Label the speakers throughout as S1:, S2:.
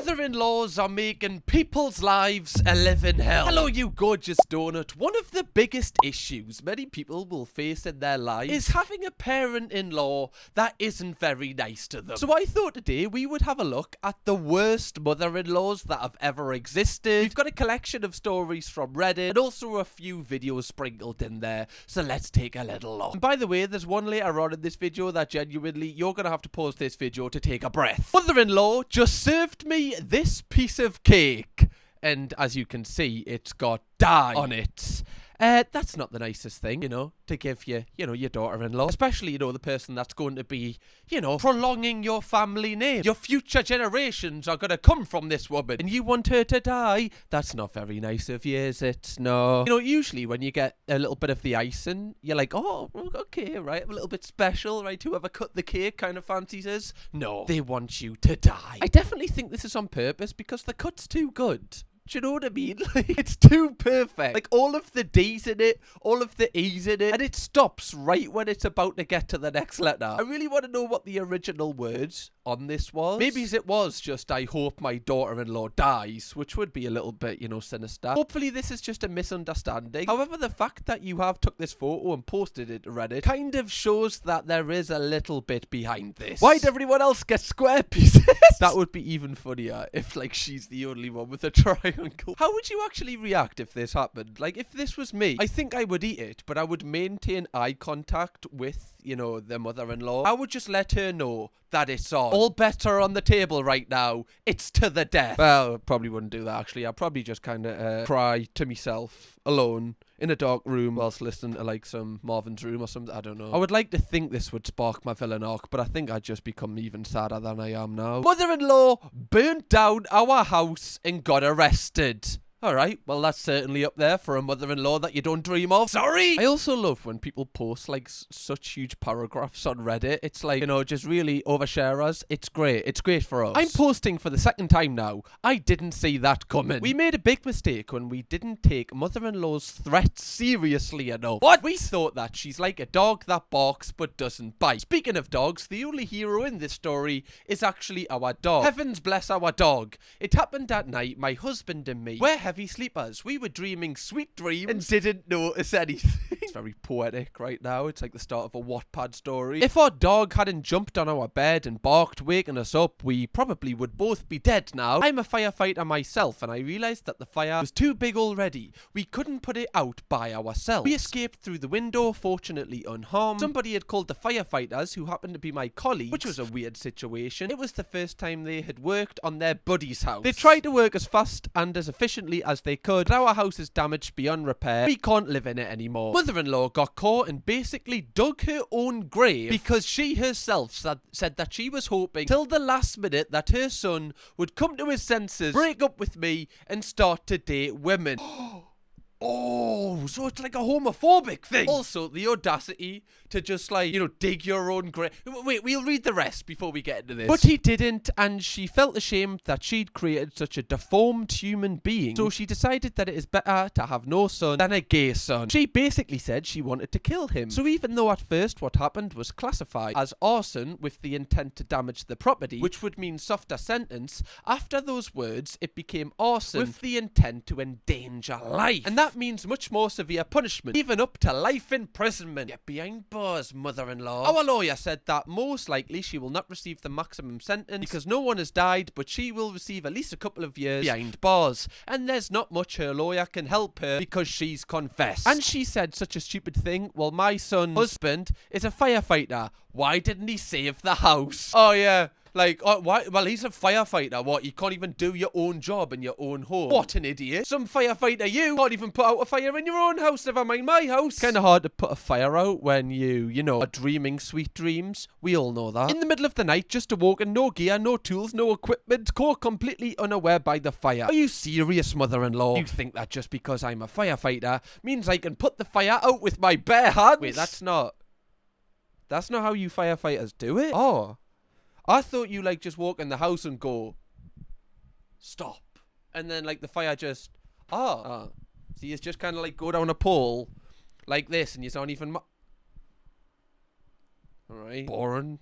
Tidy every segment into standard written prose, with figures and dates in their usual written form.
S1: Mother-in-laws are making people's lives a living hell. Hello, you gorgeous donut. One of the biggest issues many people will face in their lives is having a parent-in-law that isn't very nice to them. So I thought today we would have a look at the worst mother-in-laws that have ever existed. We've got a collection of stories from Reddit and also a few videos sprinkled in there. So let's take a little look. And by the way, there's one later on in this video that genuinely you're going to have to pause this video to take a breath. Mother-in-law just served me this piece of cake, and as you can see, it's got dye on it. That's not the nicest thing, you know, to give your daughter-in-law. Especially, the person that's going to be, prolonging your family name. Your future generations are going to come from this woman, and you want her to die. That's not very nice of you, is it? No. Usually when you get a little bit of the icing, you're like, oh, okay, right, a little bit special, right? Whoever cut the cake kind of fancies us. No, they want you to die. I definitely think this is on purpose because the cut's too good. Do you know what I mean? Like, it's too perfect. Like, all of the D's in it, all of the E's in it, and it stops right when it's about to get to the next letter. I really want to know what the original words on this was. Maybe it was just, I hope my daughter-in-law dies, which would be a little bit, sinister. Hopefully this is just a misunderstanding. However, the fact that you have took this photo and posted it to Reddit kind of shows that there is a little bit behind this. Why'd everyone else get square pieces? That would be even funnier if, like, she's the only one with a triangle. How would you actually react if this happened? Like, if this was me, I think I would eat it, but I would maintain eye contact with, the mother-in-law. I would just let her know that it's on. All bets are on the table right now. It's to the death. Well, I probably wouldn't do that, actually. I'd probably just kind of cry to myself alone in a dark room whilst listening to, like, some Marvin's Room or something. I don't know. I would like to think this would spark my villain arc, but I think I'd just become even sadder than I am now. Mother-in-law burnt down our house and got arrested. Alright, well that's certainly up there for a mother-in-law that you don't dream of. Sorry! I also love when people post like such huge paragraphs on Reddit. It's like, just really overshare us. It's great. It's great for us. I'm posting for the second time now. I didn't see that coming. We made a big mistake when we didn't take mother-in-law's threats seriously enough. What? We thought that she's like a dog that barks but doesn't bite. Speaking of dogs, the only hero in this story is actually our dog. Heavens bless our dog. It happened at night, my husband and me. We're heavy sleepers. We were dreaming sweet dreams and didn't notice anything. It's very poetic right now. It's like the start of a Wattpad story. If our dog hadn't jumped on our bed and barked, waking us up, we probably would both be dead now. I'm a firefighter myself, and I realized that the fire was too big already. We couldn't put it out by ourselves. We escaped through the window, fortunately unharmed. Somebody had called the firefighters, who happened to be my colleagues, which was a weird situation. It was the first time they had worked on their buddy's house. They tried to work as fast and as efficiently as they could, but our house is damaged beyond repair. We can't live in it anymore. Mother-in-law got caught and basically dug her own grave because she herself said that she was hoping till the last minute that her son would come to his senses, break up with me, and start to date women. Oh, so it's like a homophobic thing. Also, the audacity to just, like, dig your own grave. Wait, we'll read the rest before we get into this. But he didn't, and she felt ashamed that she'd created such a deformed human being. So she decided that it is better to have no son than a gay son. She basically said she wanted to kill him. So even though at first what happened was classified as arson with the intent to damage the property, which would mean softer sentence, after those words it became arson with the intent to endanger life. And that means much more severe punishment, even up to life imprisonment. Get behind bars, mother-in-law. Our lawyer said that most likely she will not receive the maximum sentence because no one has died, but she will receive at least a couple of years behind bars. And there's not much her lawyer can help her because she's confessed. And she said such a stupid thing. Well, my son's husband is a firefighter. Why didn't he save the house? Oh yeah. Like, why? Well, he's a firefighter. What? You can't even do your own job in your own home. What an idiot. Some firefighter you can't even put out a fire in your own house, never mind my house. Kind of hard to put a fire out when you are dreaming sweet dreams. We all know that. In the middle of the night, just awoken, no gear, no tools, no equipment, caught completely unaware by the fire. Are you serious, mother-in-law? You think that just because I'm a firefighter means I can put the fire out with my bare hands? Wait, that's not how you firefighters do it? Oh. I thought you, like, just walk in the house and go, stop. And then, like, the fire just, so you just kind of, like, go down a pole like this and you don't even, alright, boring.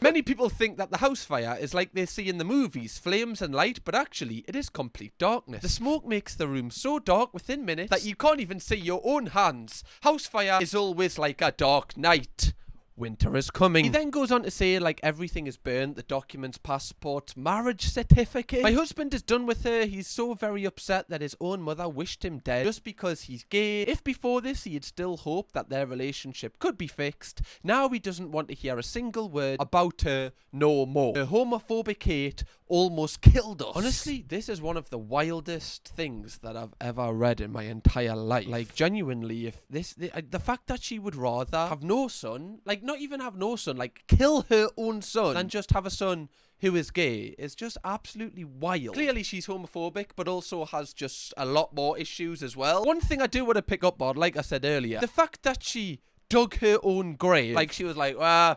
S1: Many people think that the house fire is like they see in the movies, flames and light, but actually it is complete darkness. The smoke makes the room so dark within minutes that you can't even see your own hands. House fire is always like a dark night. Winter is coming. He then goes on to say, like, everything is burnt, the documents, passports, marriage certificate. My husband is done with her. He's so very upset that his own mother wished him dead just because he's gay. If before this he had still hoped that their relationship could be fixed, now he doesn't want to hear a single word about her no more. Her homophobic hate almost killed us. Honestly, this is one of the wildest things that I've ever read in my entire life. Like, genuinely, if the fact that she would rather have no son, like, not even have no son, like, kill her own son than just have a son who is gay is just absolutely wild. Clearly she's homophobic, but also has just a lot more issues as well. One thing I do want to pick up on, like I said earlier, the fact that she dug her own grave. Like, she was like, I've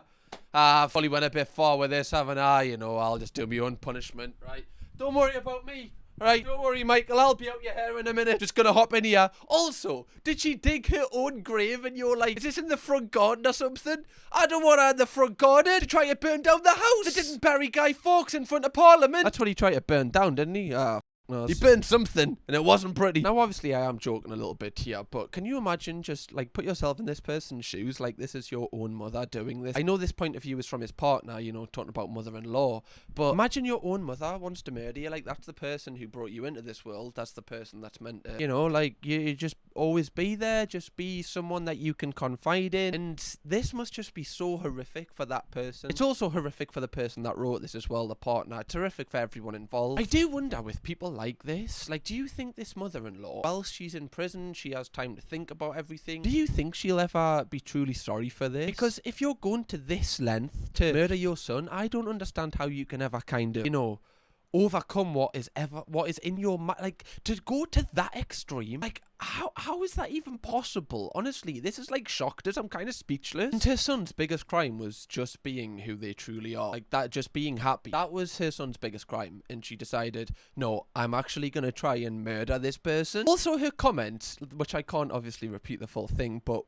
S1: probably went a bit far with this, haven't I? You know, I'll just do my own punishment, right? Don't worry about me. Right, don't worry, Michael, I'll be out your hair in a minute. Just gonna hop in here. Also, did she dig her own grave and you're like, is this in the front garden or something? I don't want her in the front garden to try to burn down the house. They didn't bury Guy Fawkes in front of Parliament. That's what he tried to burn down, didn't he? No, he burned something, and it wasn't pretty. Now, obviously, I am joking a little bit here, but can you imagine just, like, put yourself in this person's shoes, like, this is your own mother doing this. I know this point of view is from his partner, you know, talking about mother-in-law, but imagine your own mother wants to murder you. Like, that's the person who brought you into this world. That's the person that's meant to, you know, like, you just always be there, just be someone that you can confide in, and this must just be so horrific for that person. It's also horrific for the person that wrote this as well, the partner. It's horrific for everyone involved. I do wonder with people like this, like, do you think this mother-in-law, while she's in prison, she has time to think about everything, do you think she'll ever be truly sorry for this? Because if you're going to this length to murder your son, I don't understand how you can ever kind of, you know, overcome what is in your mind. Like, to go to that extreme, like, how is that even possible? Honestly, this is like shocked us. I'm kind of speechless. And her son's biggest crime was just being who they truly are, like that, just being happy. That was her son's biggest crime, and she decided, no, I'm actually gonna try and murder this person. Also, her comment, which I can't obviously repeat the full thing, but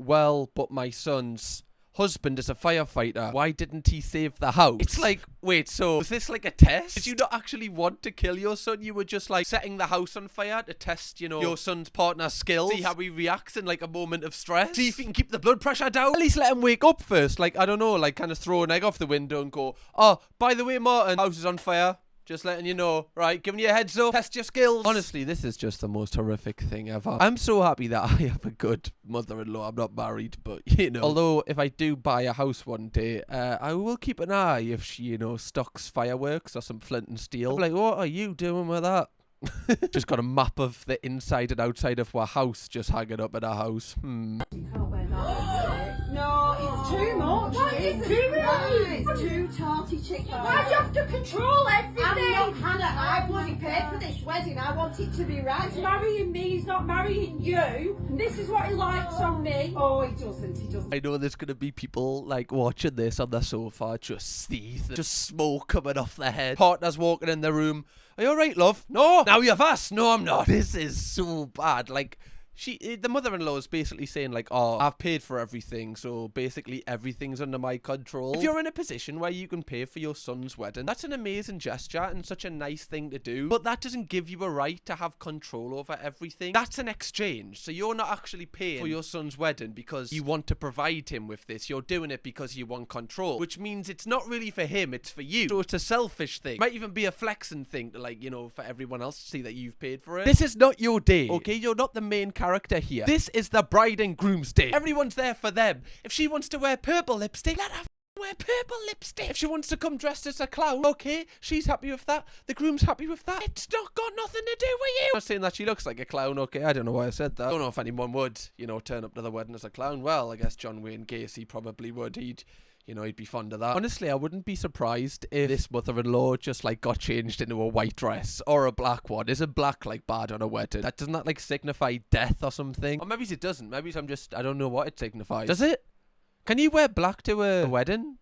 S1: my son's husband is a firefighter. Why didn't he save the house? It's like, wait, so was this like a test? Did you not actually want to kill your son? You were just like setting the house on fire to test, you know, your son's partner's skills. See how he reacts in like a moment of stress. See if he can keep the blood pressure down. At least let him wake up first. Like, I don't know, like kind of throw an egg off the window and go, oh, by the way, Martin, house is on fire. Just letting you know, right? Giving you a heads up. Test your skills. Honestly, this is just the most horrific thing ever. I'm so happy that I have a good mother-in-law. I'm not married, but, you know. Although, if I do buy a house one day, I will keep an eye if she, you know, stocks fireworks or some flint and steel. I'm like, what are you doing with that? Just got a map of the inside and outside of our house just hanging up at our house. You can't wear that.
S2: No, it's too much.
S3: What is it?
S2: It's too tarty chick.
S3: Why do you have to control everything?
S2: I'm not Hannah. I bloody paid for this wedding. I want it to be right.
S3: He's marrying me, he's not marrying you. And this is what he likes on me.
S2: Oh, he doesn't.
S1: I know there's gonna be people like watching this on the sofa, just teeth, just smoke coming off their head. Partner's walking in the room. Are you alright, love? No! Now you're fast! No, I'm not. This is so bad. Like, the mother-in-law is basically saying like, oh, I've paid for everything, so basically everything's under my control. If you're in a position where you can pay for your son's wedding, that's an amazing gesture and such a nice thing to do, but that doesn't give you a right to have control over everything. That's an exchange, so you're not actually paying for your son's wedding because you want to provide him with this. You're doing it because you want control, which means it's not really for him, it's for you. So it's a selfish thing. It might even be a flexing thing to, like, you know, for everyone else to see that you've paid for it. This is not your day, okay? You're not the main character here. This is the bride and groom's day. Everyone's there for them. If she wants to wear purple lipstick, let her wear purple lipstick. If she wants to come dressed as a clown, okay, she's happy with that. The groom's happy with that. It's not got nothing to do with you. I'm not saying that she looks like a clown, okay? I don't know why I said that. I don't know if anyone would, you know, turn up to the wedding as a clown. Well, I guess John Wayne Gacy probably would. He'd be fond of that. Honestly, I wouldn't be surprised if this mother-in-law just, like, got changed into a white dress or a black one. Isn't black, like, bad on a wedding? Doesn't that, like, signify death or something? Or maybe it doesn't. Maybe I don't know what it signifies. Does it? Can you wear black to a wedding?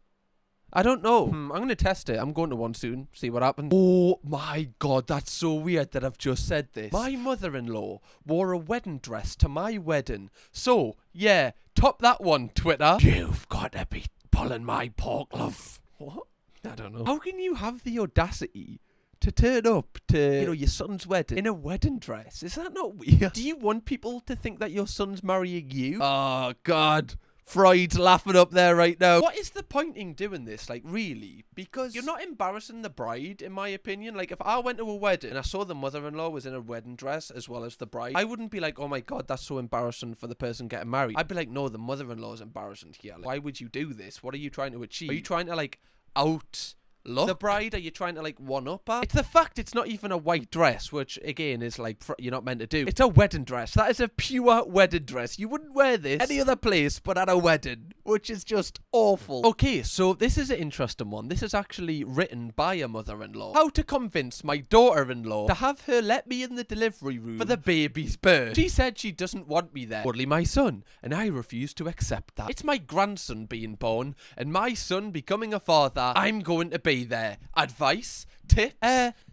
S1: I don't know. I'm going to test it. I'm going to one soon. See what happens. Oh my god, that's so weird that I've just said this. My mother-in-law wore a wedding dress to my wedding. So, yeah, top that one, Twitter. You've got to be pulling my pork, love. What? I don't know. How can you have the audacity to turn up to, your son's wedding in a wedding dress? Is that not weird? Do you want people to think that your son's marrying you? Oh, God. Freud's laughing up there right now. What is the point in doing this? Like, really? Because you're not embarrassing the bride, in my opinion. Like, if I went to a wedding and I saw the mother-in-law was in a wedding dress as well as the bride, I wouldn't be like, oh my God, that's so embarrassing for the person getting married. I'd be like, no, the mother-in-law is embarrassing here. Like, why would you do this? What are you trying to achieve? Are you trying to, like, outlook the bride? Are you trying to, like, one-up her? It's the fact it's not even a white dress, which, again, is, like, you're not meant to do. It's a wedding dress. That is a pure wedding dress. You wouldn't wear this any other place but at a wedding, which is just awful. Okay, so this is an interesting one. This is actually written by a mother-in-law. How to convince my daughter-in-law to have her let me in the delivery room for the baby's birth. She said she doesn't want me there. Only my son, and I refuse to accept that. It's my grandson being born, and my son becoming a father. I'm going to be there. Advice? Tips?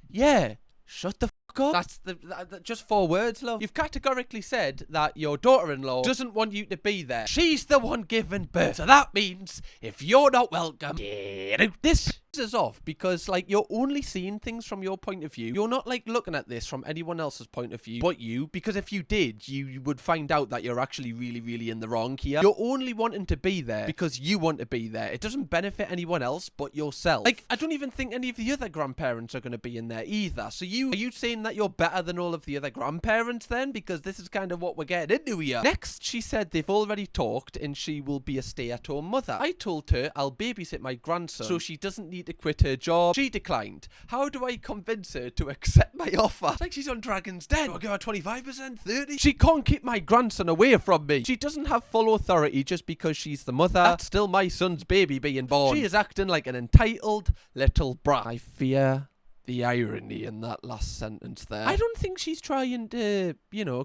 S1: Yeah. Shut the fuck up. That's just 4 words, love. You've categorically said that your daughter-in-law doesn't want you to be there. She's the one giving birth. So that means if you're not welcome, get out. This is off because, like, you're only seeing things from your point of view. You're not, like, looking at this from anyone else's point of view but you, because if you did, you would find out that you're actually really, really in the wrong here. You're only wanting to be there because you want to be there. It doesn't benefit anyone else but yourself. Like, I don't even think any of the other grandparents are going to be in there either. So are you saying that you're better than all of the other grandparents then? Because this is kind of what we're getting into here. Next, she said they've already talked and she will be a stay-at-home mother. I told her I'll babysit my grandson so she doesn't need to quit her job. She declined. How do I convince her to accept my offer? It's like she's on Dragon's Den. I'll give her 25%, 30%. She can't keep my grandson away from me. She doesn't have full authority just because she's the mother. That's still my son's baby being born. She is acting like an entitled little brat. I fear the irony in that last sentence there. I don't think she's trying to,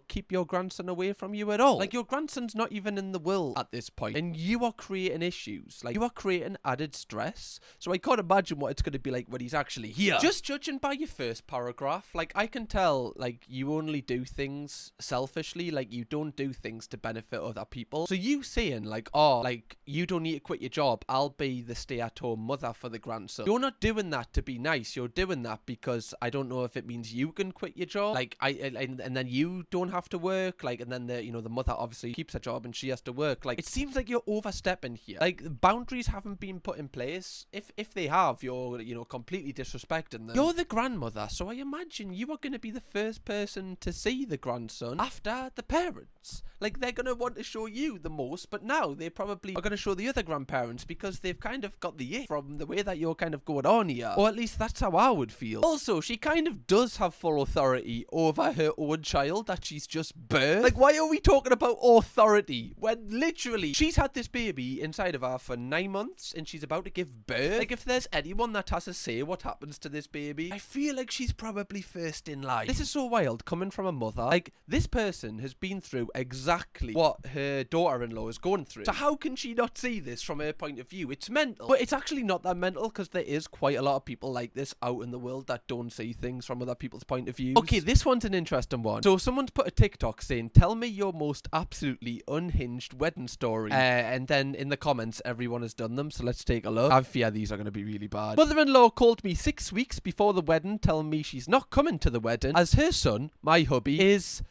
S1: keep your grandson away from you at all. Like, your grandson's not even in the will at this point, and you are creating issues. Like, you are creating added stress. So I can't imagine what it's going to be like when he's actually here. Just judging by your first paragraph, like, I can tell, like, you only do things selfishly. Like, you don't do things to benefit other people. So you saying, like, oh, like, you don't need to quit your job, I'll be the stay-at-home mother for the grandson. You're not doing that to be nice. You're doing that because I don't know if it means you can quit your job, like, and then you don't have to work, like, and then the mother obviously keeps her job and she has to work. Like, it seems like you're overstepping here. Like, boundaries haven't been put in place. If they have, you're completely disrespecting them. You're the grandmother, so I imagine you are going to be the first person to see the grandson after the parents. Like, they're going to want to show you the most, but now they probably are going to show the other grandparents because they've kind of got the ick from the way that you're kind of going on here. Or at least that's how I would feel. Also, she kind of does have full authority over her own child that she's just birthed. Like, why are we talking about authority when literally she's had this baby inside of her for 9 months and she's about to give birth? Like, if there's anyone that has to say what happens to this baby, I feel like she's probably first in line. This is so wild coming from a mother. Like, this person has been through exactly what her daughter-in-law is going through. So how can she not see this from her point of view? It's mental. But it's actually not that mental because there is quite a lot of people like this out in the world that don't see things from other people's point of view. Okay, this one's an interesting one. So someone's put a TikTok saying, tell me your most absolutely unhinged wedding story. And then in the comments, everyone has done them. So let's take a look. I fear these are going to be really bad. Mother-in-law called me 6 weeks before the wedding, telling me she's not coming to the wedding as her son, my hubby, is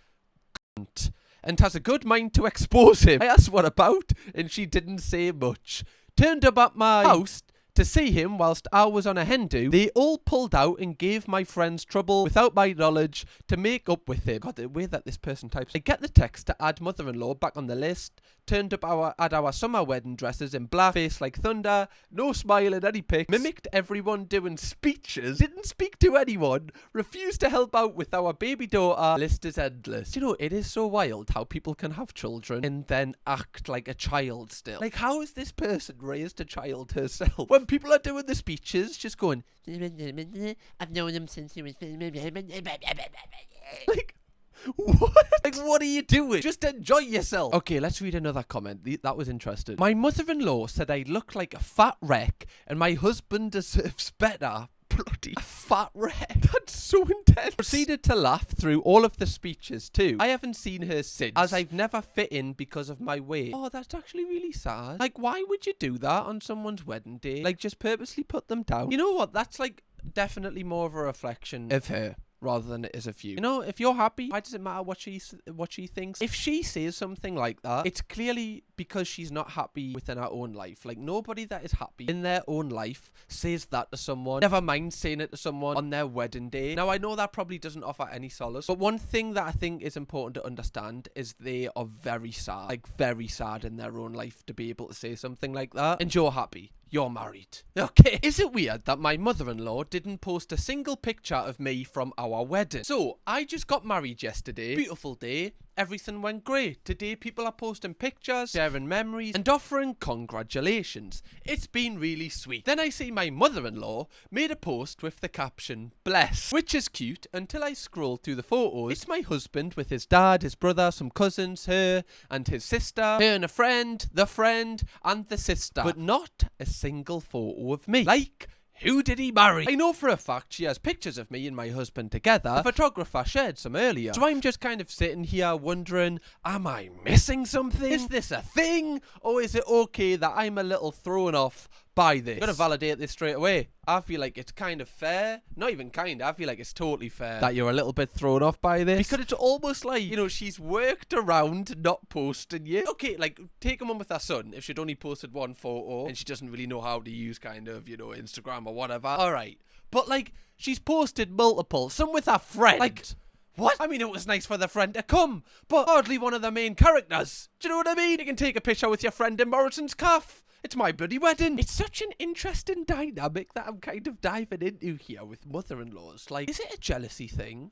S1: cunt and has a good mind to expose him. I asked what about, and she didn't say much. Turned up at my house to see him whilst I was on a hen do. They all pulled out and gave my friends trouble without my knowledge to make up with him. God, the way that this person types. I get the text to add mother-in-law back on the list. Turned up at our summer wedding dresses in black, face like thunder, no smile in any pics, mimicked everyone doing speeches, didn't speak to anyone, refused to help out with our baby daughter. List is endless. It is so wild how people can have children and then act like a child still. Like, how is this person raised a child herself? When people are doing the speeches, just going, I've known him since he was like, what? Like, what are you doing? Just enjoy yourself. Okay, let's read another comment. That was interesting. My mother-in-law said I look like a fat wreck and my husband deserves better. Bloody fat wreck. That's so intense. proceeded to laugh through all of the speeches too. I haven't seen her since, as I've never fit in because of my weight. Oh, that's actually really sad. Like, why would you do that on someone's wedding day? Like, just purposely put them down? You know what? That's like definitely more of a reflection of her rather than it is of you. You know, if you're happy, why does it matter what she thinks? If she says something like that, it's clearly because she's not happy within her own life. Like, nobody that is happy in their own life says that to someone, never mind saying it to someone on their wedding day. Now, I know that probably doesn't offer any solace, but one thing that I think is important to understand is they are very sad, like very sad in their own life to be able to say something like that. And you're happy. You're married. Okay. Is it weird that my mother-in-law didn't post a single picture of me from our wedding? So, I just got married yesterday. Beautiful day. Everything went great. Today, people are posting pictures, sharing memories, and offering congratulations. It's been really sweet. Then I see my mother-in-law made a post with the caption, bless, which is cute until I scroll through the photos. It's my husband with his dad, his brother, some cousins, her and his sister, her and a friend, and the sister. But not a single photo of me. Like, who did he marry? I know for a fact she has pictures of me and my husband together. The photographer shared some earlier. So I'm just kind of sitting here wondering, am I missing something? Is this a thing? Or is it okay that I'm a little thrown off by this? I'm gonna validate this straight away. I feel like it's kind of fair. Not even kind, I feel like it's totally fair that you're a little bit thrown off by this. Because it's almost like, you know, she's worked around not posting you. Okay, like, take a mum with her son. If she'd only posted one photo and she doesn't really know how to use kind of, you know, Instagram or whatever. Alright. But, like, she's posted multiple. Some with her friend. Like, what? I mean, it was nice for the friend to come, but hardly one of the main characters. Do you know what I mean? You can take a picture with your friend in Morrison's calf. It's my bloody wedding. It's such an interesting dynamic that I'm kind of diving into here with mother-in-laws. Like, is it a jealousy thing?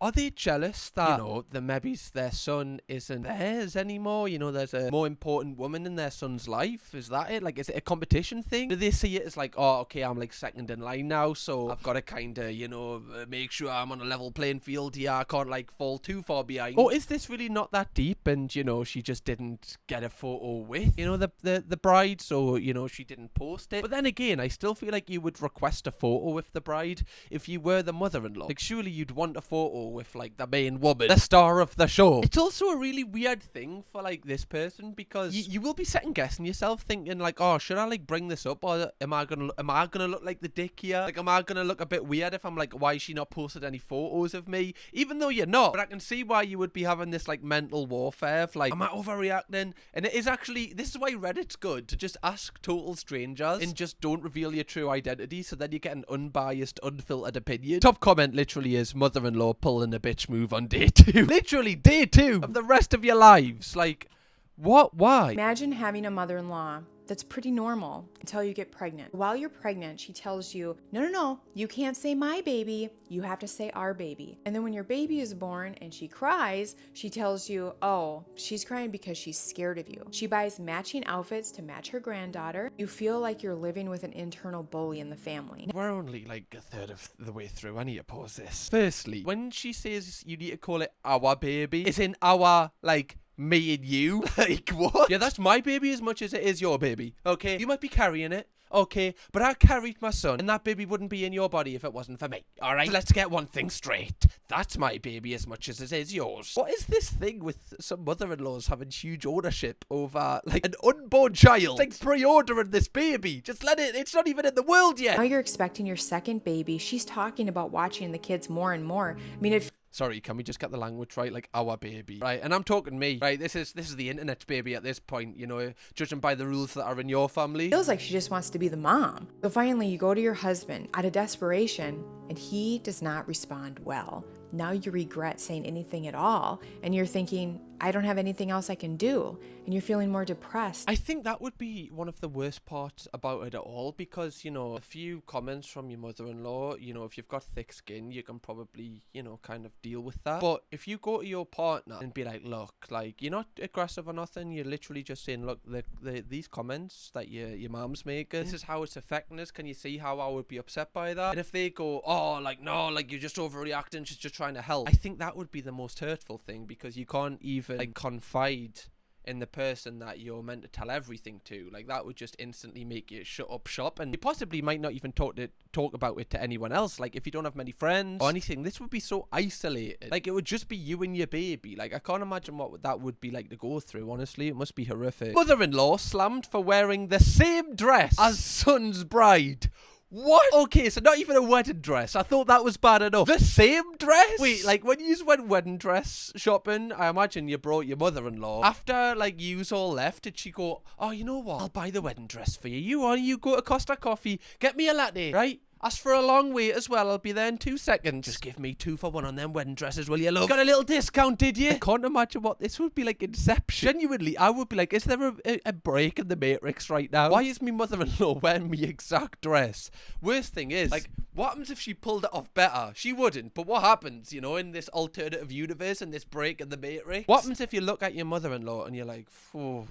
S1: Are they jealous that, you know, maybe their son isn't theirs anymore? You know, there's a more important woman in their son's life. Is that it? Like, is it a competition thing? Do they see it as like, oh, okay, I'm like second in line now, so I've got to kind of, you know, make sure I'm on a level playing field here. I can't like fall too far behind. Or is this really not that deep and, you know, she just didn't get a photo with, you know, the bride, so, you know, she didn't post it. But then again, I still feel like you would request a photo with the bride if you were the mother-in-law. Like, surely you'd want a photo with like the main woman, the star of the show. It's also a really weird thing for like this person because you will be second guessing yourself, thinking like, oh, should I like bring this up, or am I gonna look like the dick here? Like, am I gonna look a bit weird if I'm like, why has she not posted any photos of me? Even though you're not, but I can see why you would be having this like mental warfare of like, am I overreacting? And it is actually, this is why Reddit's good, to just ask total strangers and just don't reveal your true identity, so then you get an unbiased, unfiltered opinion. Top comment literally is mother-in-law pulling a bitch move on day 2. Literally day 2 of the rest of your lives. Like, what? Why?
S4: Imagine having a mother-in-law that's pretty normal until you get pregnant. While you're pregnant, she tells you, no, you can't say my baby, you have to say our baby. And then when your baby is born and she cries, she tells you, oh, she's crying because she's scared of you. She buys matching outfits to match her granddaughter. You feel like you're living with an internal bully in the family.
S1: We're only like a third of the way through. I need to pause this. Firstly, when she says you need to call it our baby, it's in our, like, me and you. Like, what? Yeah, that's my baby as much as it is your baby. Okay? You might be carrying it. Okay, but I carried my son, and that baby wouldn't be in your body if it wasn't for me. Alright, let's get one thing straight. That's my baby as much as it is yours. What is this thing with some mother-in-laws having huge ownership over, like, an unborn child? It's like pre-ordering this baby. Just let it, it's not even in the world yet.
S4: Now you're expecting your second baby. She's talking about watching the kids more and more. I mean,
S1: Sorry, can we just get the language right? Like, our baby, right? And I'm talking me, right? This is the internet's baby at this point, you know, judging by the rules that are in your family.
S4: feels like she just wants to be the mom. So finally, you go to your husband out of desperation, and he does not respond well. Now you regret saying anything at all, and you're thinking, I don't have anything else I can do, and you're feeling more depressed.
S1: I think that would be one of the worst parts about it at all, because, you know, a few comments from your mother-in-law, you know, if you've got thick skin, you can probably, you know, kind of deal with that. But if you go to your partner and be like, look, like, you're not aggressive or nothing, you're literally just saying, look, these comments that your mom's making, this is how it's affecting us, can you see how I would be upset by that? And if they go, oh, like, no, like, you're just overreacting, she's just trying to help, I think that would be the most hurtful thing, because you can't even like confide in the person that you're meant to tell everything to. Like, that would just instantly make you shut up shop, and you possibly might not even talk about it to anyone else. Like, if you don't have many friends or anything, this would be so isolated. Like, it would just be you and your baby. Like, I can't imagine what that would be like to go through, honestly. It must be horrific. Mother-in-law slammed for wearing the same dress as son's bride. What? Okay, so not even a wedding dress. I thought that was bad enough. The same dress? Wait, like, when you went wedding dress shopping, I imagine you brought your mother-in-law. After, like, yous all left, did she go, oh, you know what? I'll buy the wedding dress for you. You go to Costa Coffee, get me a latte, right? Ask for a long wait as well. I'll be there in 2 seconds. Just give me 2 for 1 on them wedding dresses, will you, love? Got a little discount, did you? I can't imagine what this would be like. Inception. Genuinely, I would be like, is there a break in the Matrix right now? Why is me mother-in-law wearing me exact dress? Worst thing is, like, what happens if she pulled it off better? She wouldn't. But what happens, you know, in this alternative universe, in this break in the Matrix? What happens if you look at your mother-in-law and you're like, oh,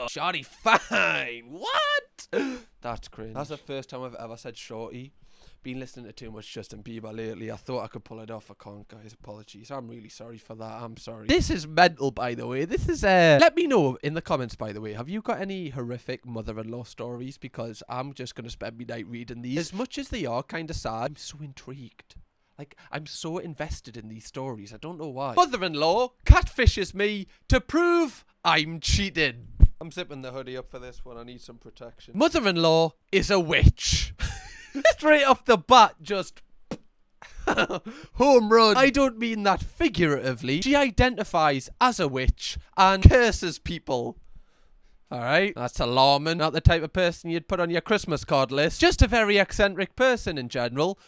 S1: shorty fine. What? That's cringe. That's the first time I've ever said shorty. Been listening to too much Justin Bieber lately. I thought I could pull it off. I can't, guys. Apologies. I'm really sorry for that. I'm sorry. This is mental, by the way. This is let me know in the comments, by the way. Have you got any horrific mother-in-law stories? Because I'm just going to spend my night reading these. As much as they are kind of sad, I'm so intrigued. Like, I'm so invested in these stories. I don't know why. Mother-in-law catfishes me to prove I'm cheating. I'm zipping the hoodie up for this one. I need some protection. Mother-in-law is a witch. Straight off the bat, just home run. I don't mean that figuratively. She identifies as a witch and curses people. Alright, that's alarming. Not the type of person you'd put on your Christmas card list. Just a very eccentric person in general.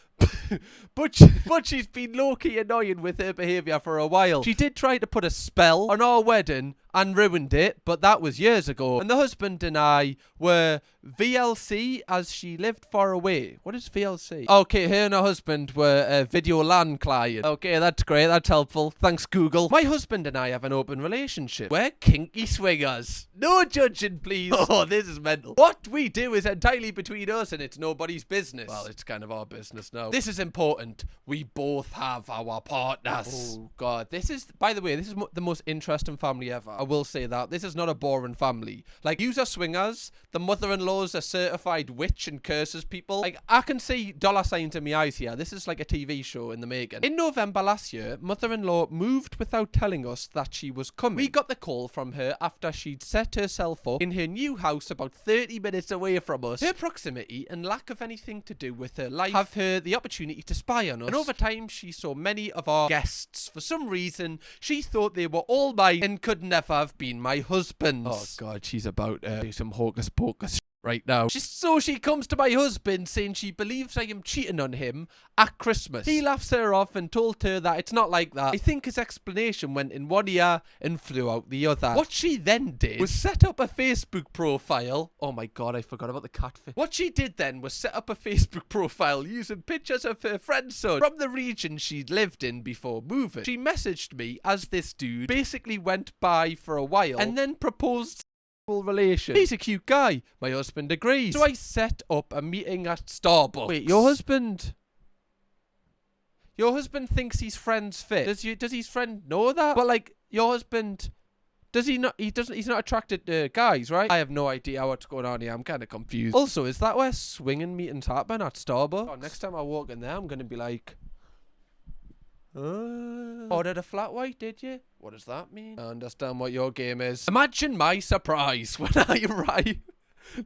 S1: But she's been low-key annoying with her behaviour for a while. She did try to put a spell on our wedding and ruined it, but that was years ago. And the husband and I were VLC as she lived far away. What is VLC? Okay, her and her husband were a video LAN client. Okay, that's great. That's helpful. Thanks, Google. My husband and I have an open relationship. We're kinky swingers. No judging, please. Oh, this is mental. What we do is entirely between us and it's nobody's business. Well, it's kind of our business now. This is important. We both have our partners. Oh, God. This is, by the way, this is the most interesting family ever. I will say that. This is not a boring family. Like, yous are swingers. The mother-in-law's a certified witch and curses people. Like, I can see dollar signs in my eyes here. This is like a TV show in the making. In November last year, mother-in-law moved without telling us that she was coming. We got the call from her after she'd set herself up in her new house about 30 minutes away from us. Her proximity and lack of anything to do with her life have her the opportunity to spy on us. And over time, she saw many of our guests. For some reason, she thought they were all mine and could never have been my husband's. Oh, God, she's about to do some hocus pocus right now. So she comes to my husband saying she believes I am cheating on him at Christmas. He laughs her off and told her that it's not like that. I think his explanation went in one ear and flew out the other. What she then did was set up a Facebook profile. Oh my God, I forgot about the catfish. What she did then was set up a Facebook profile using pictures of her friend's son from the region she'd lived in before moving. She messaged me as this dude basically went by for a while and then proposed relation. He's a cute guy. My husband agrees. So I set up a meeting at Starbucks. Wait, your husband thinks he's friends fit. Does his friend know that? But like, your husband, does he not? He's not attracted to guys, right? I have no idea what's going on here. I'm kind of confused. Also, is that where swinging meetings happen, at Starbucks? Oh, next time I walk in there, I'm gonna be like, ordered a flat white, did you? What does that mean? I understand what your game is. Imagine my surprise when I arrive.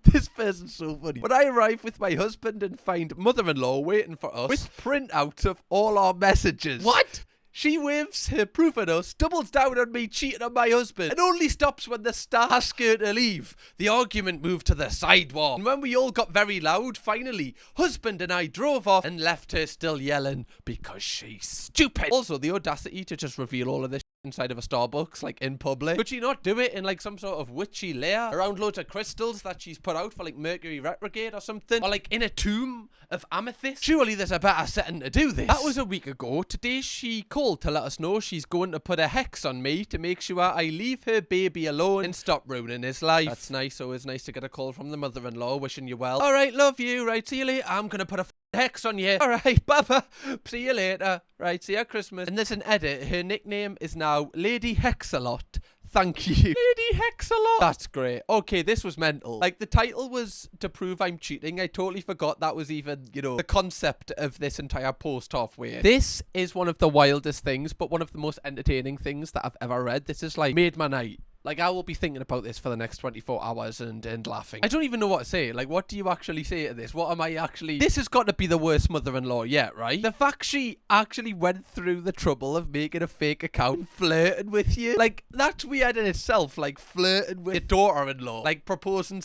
S1: This person's so funny. When I arrive with my husband and find mother-in-law waiting for us with printouts of all our messages. What? She waves her proof at us, doubles down on me cheating on my husband, and only stops when the staff ask her to leave. The argument moved to the sidewalk, and when we all got very loud, finally, husband and I drove off and left her still yelling because she's stupid. Also, the audacity to just reveal all of this inside of a Starbucks, like in public. Could she not do it in like some sort of witchy lair around loads of crystals that she's put out for like Mercury retrograde or something? Or like in a tomb of amethyst? Surely there's a better setting to do this. That was a week ago. Today she called to let us know she's going to put a hex on me to make sure I leave her baby alone and stop ruining his life. That's nice. Always nice to get a call from the mother-in-law wishing you well. Alright, love you. Right, see you later. I'm gonna put a hex on you. Alright, bye-bye. See you later. Right, see you at Christmas. And there's an edit. Her nickname is now Lady Hexalot. Thank you. Lady Hexalot. That's great. Okay, this was mental. Like, the title was to prove I'm cheating. I totally forgot that was even, you know, the concept of this entire post halfway. This is one of the wildest things, but one of the most entertaining things that I've ever read. This is like made my night. Like, I will be thinking about this for the next 24 hours and laughing. I don't even know what to say. Like, what do you actually say to this? What am I actually... This has got to be the worst mother-in-law yet, right? The fact she actually went through the trouble of making a fake account, flirting with you. Like, that's weird in itself. Like, flirting with your daughter-in-law. Like, proposing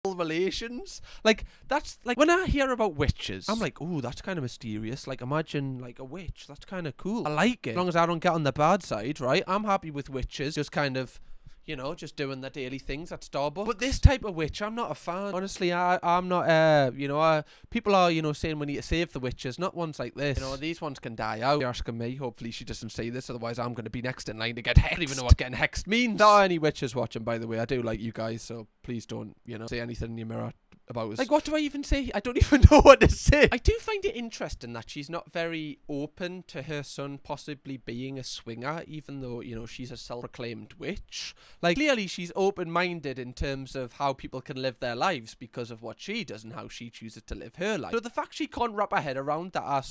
S1: relations. Like, that's like when I hear about witches, I'm like, oh, that's kind of mysterious. Like, imagine like a witch. That's kind of cool. I like it. As long as I don't get on the bad side, right? I'm happy with witches. Just kind of, you know, just doing their daily things at Starbucks. But this type of witch, I'm not a fan. Honestly, I'm not, you know, people are, you know, saying we need to save the witches, not ones like this. You know, these ones can die out. You're asking me, hopefully she doesn't say this, otherwise I'm going to be next in line to get hexed. I don't even know what getting hexed means. Not any witches watching, by the way. I do like you guys, so please don't, you know, say anything in your mirror about us. Like, what do I even say? I don't even know what to say. I do find it interesting that she's not very open to her son possibly being a swinger, even though, you know, she's a self-proclaimed witch. Like, clearly she's open-minded in terms of how people can live their lives because of what she does and how she chooses to live her life. So the fact she can't wrap her head around that our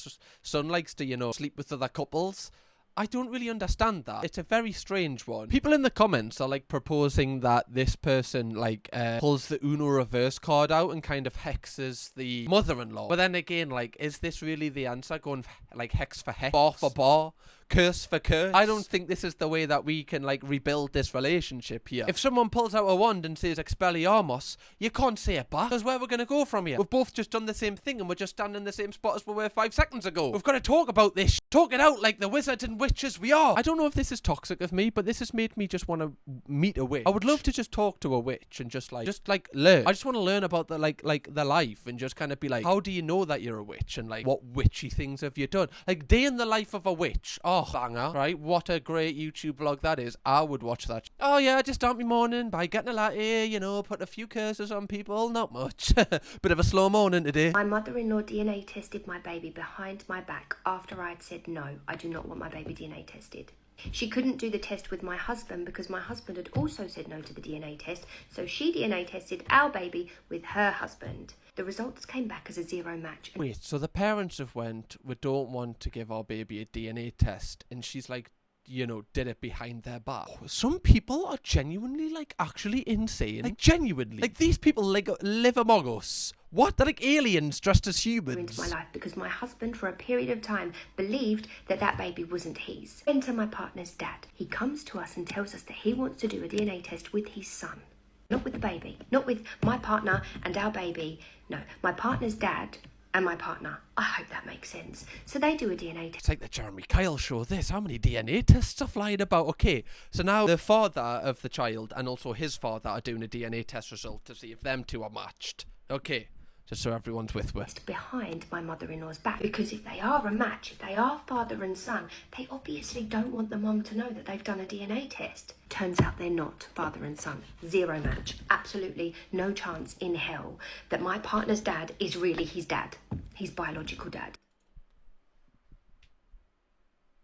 S1: son likes to, you know, sleep with other couples, I don't really understand that. It's a very strange one. People in the comments are like proposing that this person like pulls the Uno reverse card out and kind of hexes the mother-in-law. But then again, like, is this really the answer? Going like hex for hex, bar for bar, curse for curse? I don't think this is the way that we can like rebuild this relationship here. If someone pulls out a wand and says Expelliarmus, you can't say it back, because where we're gonna go from here? We've both just done the same thing and we're just standing in the same spot as we were 5 seconds ago. We've got to talk about this. Talk it out like the wizards and witches we are. I don't know if this is toxic of me, but this has made me just want to meet a witch. I would love to just talk to a witch and just like learn. I just want to learn about the like their life and just kind of be like, how do you know that you're a witch, and like what witchy things have you done? Like, day in the life of a witch. Oh, banger, right? What a great YouTube vlog that is. I would watch that. Oh yeah, I just start my morning by getting a latte, you know, put a few curses on people, not much. Bit of a slow morning today.
S5: My mother-in-law DNA tested my baby behind my back after I'd said no, I do not want my baby DNA tested. She couldn't do the test with my husband because my husband had also said no to the DNA test, so she DNA tested our baby with her husband. The results came back as a 0 match.
S1: Wait, so the parents have went, we don't want to give our baby a DNA test, and she's like, you know, did it behind their back. Some people are genuinely, like, actually insane. Like, genuinely. Like, these people like live among us. What? They're like aliens dressed as humans.
S5: Into my life because my husband for a period of time believed that that baby wasn't his. Enter my partner's dad. He comes to us and tells us that he wants to do a DNA test with his son. Not with the baby. Not with my partner and our baby. No, my partner's dad and my partner. I hope that makes sense. So they do a DNA test.
S1: It's like the Jeremy Kyle show. This, how many DNA tests are flying about? Okay, so now the father of the child and also his father are doing a DNA test result to see if them two are matched. Okay, just so everyone's with me.
S5: Behind my mother-in-law's back, because if they are a match, if they are father and son, they obviously don't want the mum to know that they've done a DNA test. Turns out they're not father and son. 0 match. Absolutely no chance in hell that my partner's dad is really his dad. His biological dad.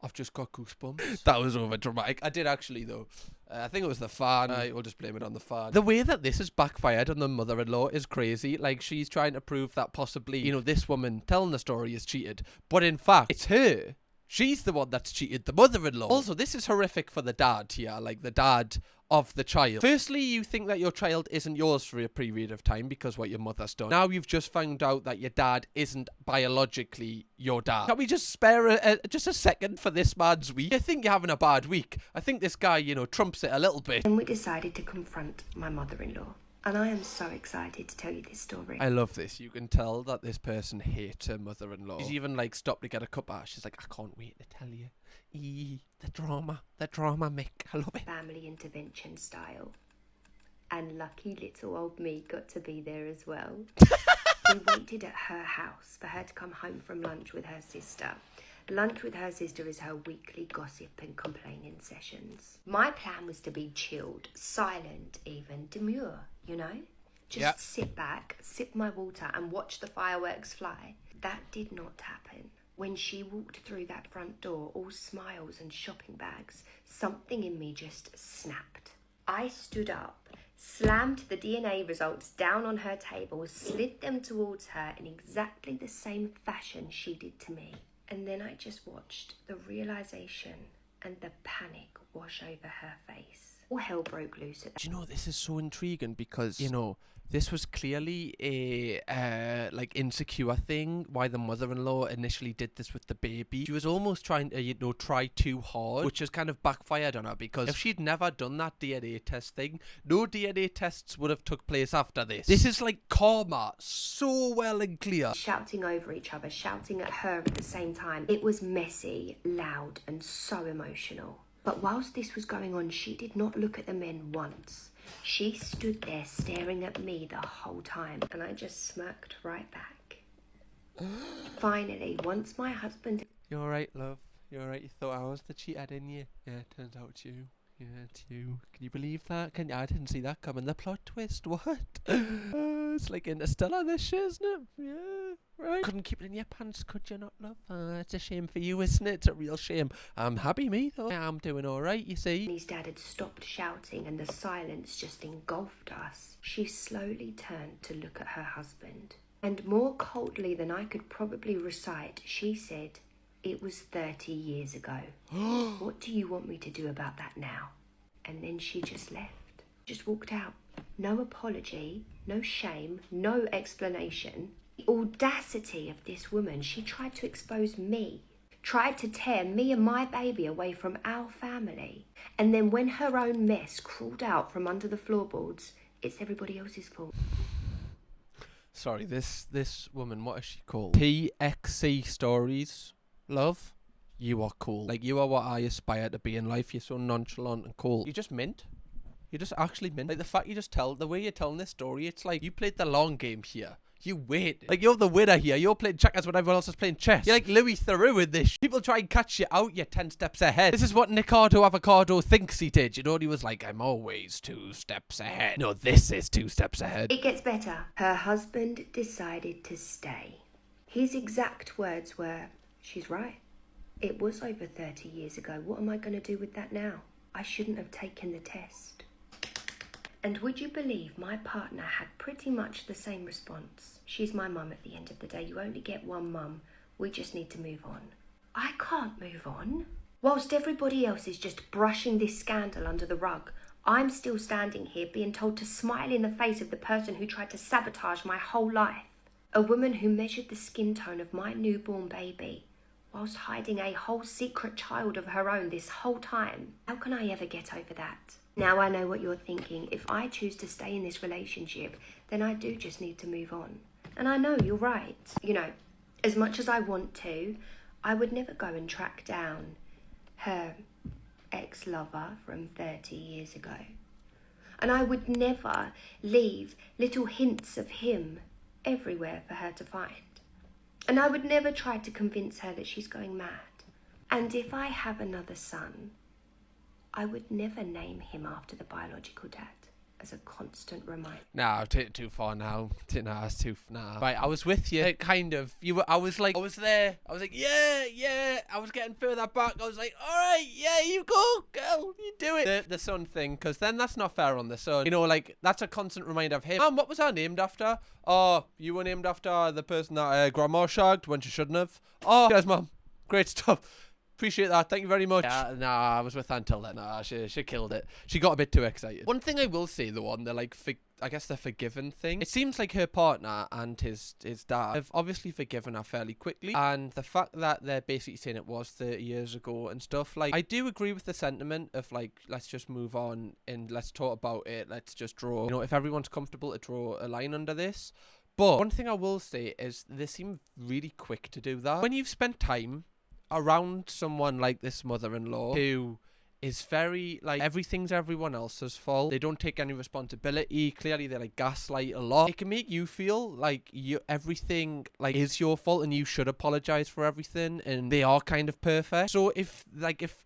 S1: I've just got goosebumps. That was over dramatic. I did actually, though. I think it was the fan. We'll just blame it on the fan. The way that this has backfired on the mother-in-law is crazy. Like, she's trying to prove that possibly, you know, this woman telling the story is cheated. But in fact, it's her. She's the one that's cheated the mother-in-law. Also, this is horrific for the dad here. Like, the dad of the child. Firstly, you think that your child isn't yours for a period of time because what your mother's done. Now you've just found out that your dad isn't biologically your dad. Can we just spare just a second for this man's week? I think you're having a bad week. I think this guy, you know, trumps it a little bit.
S5: And we decided to confront my mother-in-law. And I am so excited to tell you this story.
S1: I love this. You can tell that this person hates her mother-in-law. She's even like stopped to get a cup of. She's like, I can't wait to tell you. The drama, Mick. I love it.
S5: Family intervention style. And lucky little old me got to be there as well. We waited at her house for her to come home from lunch with her sister. Lunch with her sister is her weekly gossip and complaining sessions. My plan was to be chilled, silent even, demure, you know? Just sit back, sip my water and watch the fireworks fly. That did not happen. When she walked through that front door, all smiles and shopping bags, something in me just snapped. I stood up, slammed the DNA results down on her table, slid them towards her in exactly the same fashion she did to me. And then I just watched the realization and the panic wash over her face. All hell broke loose at that.
S1: Do you know, this is so intriguing because, you know, this was clearly a like insecure thing. Why the mother-in-law initially did this with the baby. She was almost trying to, you know, try too hard, which has kind of backfired on her, because if she'd never done that DNA test thing, no DNA tests would have took place after this. This is like karma, so well and clear.
S5: Shouting over each other, shouting at her at the same time. It was messy, loud, and so emotional. But whilst this was going on, she did not look at the men once. She stood there staring at me the whole time, and I just smirked right back. Finally, once my husband...
S1: You're alright, love. You're alright. You thought I was the cheater, didn't you? Yeah, it turns out it's you. Yeah, it's you. Can you believe that? I didn't see that coming. The plot twist. What? It's like Interstellar, this shit, isn't it? Yeah, right. Couldn't keep it in your pants, could you not, love? It's a shame for you, isn't it? It's a real shame. I'm happy, me, though. I'm doing alright, you see.
S5: His dad had stopped shouting and the silence just engulfed us. She slowly turned to look at her husband. And more coldly than I could probably recite, she said, "It was 30 years ago. What do you want me to do about that now?" And then she just left. Just walked out. No apology, no shame, no explanation. The audacity of this woman. She tried to expose me. Tried to tear me and my baby away from our family. And then when her own mess crawled out from under the floorboards, it's everybody else's fault.
S1: Sorry, this woman, what is she called? PXC Stories. Love, you are cool. Like, you are what I aspire to be in life. You're so nonchalant and cool. You just mint. You just actually mint. Like, the fact you just tell, the way you're telling this story, it's like you played the long game here. You wait. Like, you're the winner here. You're playing checkers when everyone else is playing chess. You're like Louis Theroux in this. People try and catch you out. You're 10 steps ahead. This is what Nicardo Avocado thinks he did. You know, he was like, I'm always 2 steps ahead. No, this is 2 steps ahead.
S5: It gets better. Her husband decided to stay. His exact words were, "She's right. It was over 30 years ago. What am I going to do with that now? I shouldn't have taken the test." And would you believe my partner had pretty much the same response? "She's my mum at the end of the day. You only get one mum. We just need to move on." I can't move on. Whilst everybody else is just brushing this scandal under the rug, I'm still standing here being told to smile in the face of the person who tried to sabotage my whole life. A woman who measured the skin tone of my newborn baby whilst hiding a whole secret child of her own this whole time. How can I ever get over that? Now I know what you're thinking. If I choose to stay in this relationship, then I do just need to move on. And I know you're right. You know, as much as I want to, I would never go and track down her ex-lover from 30 years ago. And I would never leave little hints of him everywhere for her to find. And I would never try to convince her that she's going mad. And if I have another son, I would never name him after the biological dad, as a constant reminder.
S1: Nah, I've taken it too far now. Nah, it's too... Nah. Right, I was with you. Kind of. I was there. I was like, yeah. I was getting further back. I was like, alright, yeah, you go, girl. You do it. The son thing, because then that's not fair on the son. You know, like, that's a constant reminder of him. Mum, what was I named after? Oh, you were named after the person that Grandma shagged when she shouldn't have. Oh, yes, Mum. Great stuff. Appreciate that. Thank you very much. Nah, I was with her until then. Nah, she killed it. She got a bit too excited. One thing I will say, though, on the, like, I guess the forgiven thing, it seems like her partner and his dad have obviously forgiven her fairly quickly. And the fact that they're basically saying it was 30 years ago and stuff, like, I do agree with the sentiment of, like, let's just move on and let's talk about it. Let's just draw, you know, if everyone's comfortable to draw a line under this. But one thing I will say is they seem really quick to do that. When you've spent time around someone like this mother-in-law who is very, like, everything's everyone else's fault. They don't take any responsibility. Clearly, they, like, gaslight a lot. It can make you feel like everything, like, is your fault and you should apologize for everything, and they are kind of perfect. So if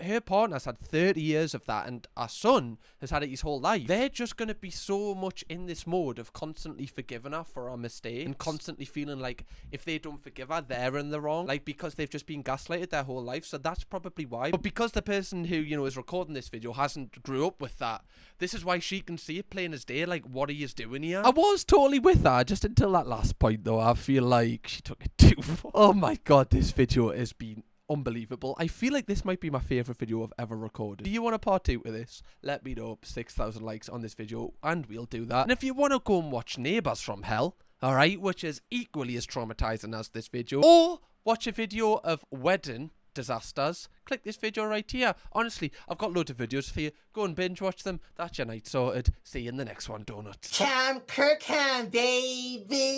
S1: her partner's had 30 years of that and our son has had it his whole life, they're just going to be so much in this mode of constantly forgiving her for our mistakes and constantly feeling like if they don't forgive her, they're in the wrong, like, because they've just been gaslighted their whole life. So that's probably why. But because the person who, you know, is recording this video hasn't grew up with that, this is why she can see it plain as day, like, what are you doing here? I was totally with her just until that last point, though. I feel like she took it too far. Oh my god, this video has been unbelievable. I feel like this might be my favourite video I've ever recorded. Do you want a part 2 to this? Let me know. 6,000 likes on this video and we'll do that. And if you want to go and watch Neighbours from Hell, alright, which is equally as traumatizing as this video, or watch a video of wedding disasters, click this video right here. Honestly, I've got loads of videos for you. Go and binge watch them. That's your night sorted. See you in the next one, donuts.
S2: Kirkham, baby.